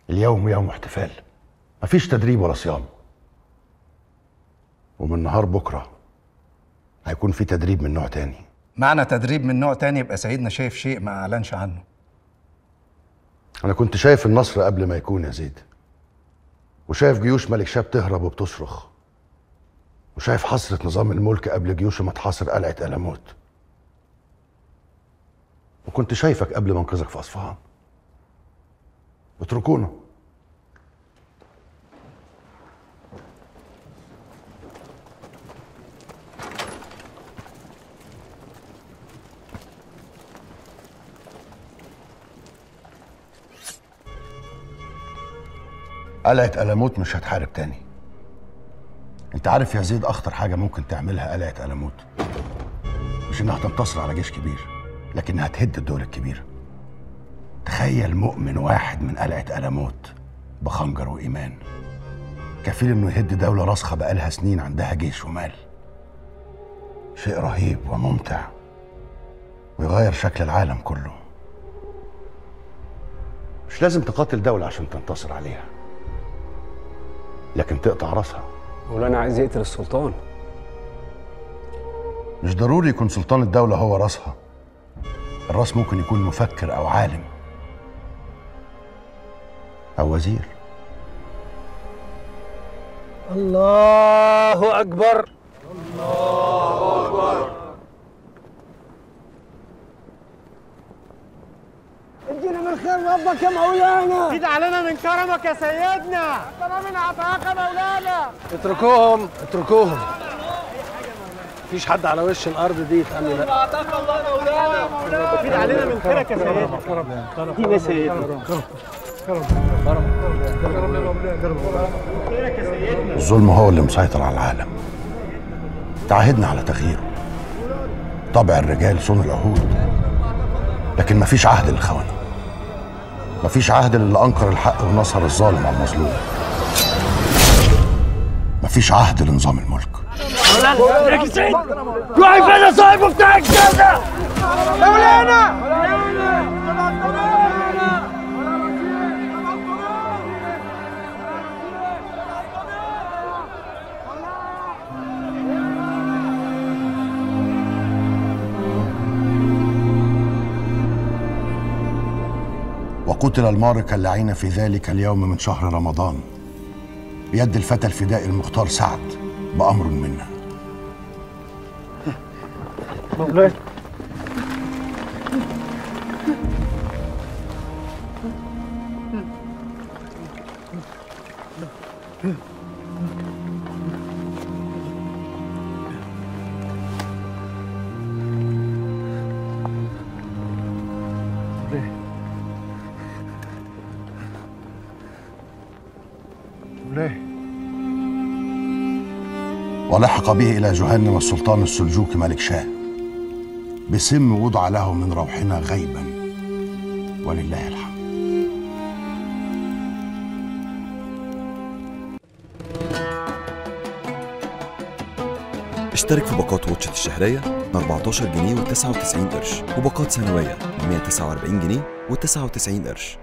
اليوم يوم احتفال، مفيش تدريب ولا صيام. ومن نهار بكره هيكون في تدريب من نوع تاني. معنى تدريب من نوع تاني يبقى سيدنا شايف شيء ما اعلنش عنه. انا كنت شايف النصر قبل ما يكون يا زيد، وشايف جيوش ملك شاه بتهرب وبتصرخ، وشايف حصرة نظام الملك قبل جيوشه ما تحاصر قلعة ألموت، وكنت شايفك قبل ما انقذك في أصفهان. اتركونا. قلعة ألموت مش هتحارب تاني. انت عارف يا زيد اخطر حاجة ممكن تعملها قلعة ألموت مش انها تنتصر على جيش كبير، لكنها تهد الدول الكبيرة. تخيل مؤمن واحد من قلعة ألموت بخنجر وإيمان كفيل انه يهد دولة راسخة بقالها سنين عندها جيش ومال. شيء رهيب وممتع ويغير شكل العالم كله. مش لازم تقاتل دولة عشان تنتصر عليها، لكن تقطع راسها. مولانا عايز يقتل السلطان. مش ضروري يكون سلطان الدولة هو راسها. الراس ممكن يكون مفكر أو عالم أو وزير. الله أكبر. الله أكبر. ادينا من خير ربك يا مولانا. زيد علينا من كرمك يا سيدنا. ربنا من عطاك يا مولانا. اتركوهم اتركوهم. مفيش حد على وش الارض دي يتأمن. لا عطاك الله يا مولانا. زيد علينا من خيرك يا سيدنا. كرم يا سيدنا. الظلم هو اللي مسيطر على العالم. تعهدنا على تغييره. طبع الرجال صون العهود، لكن مفيش عهد للخونة. مفيش عهد للي أنكر الحق ونصر الظالم على المظلوم. مفيش عهد لنظام الملك. مولانا يا سيد، روحي فين يا صاحبه بتاع الجنة؟ مولانا وقتل المارق اللعين في ذلك اليوم من شهر رمضان بيد الفتى الفدائي المختار سعد بأمر منا. مولاي ولحق به إلى جهنم السلطان السلجوقي ملك شاه بسم وضع له من روحنا غيبا، ولله الحمد. اشترك في باقات واتشت الشهرية ب 14 جنيه و99 قرش، وباقات سنوية ب 149 جنيه و99 قرش.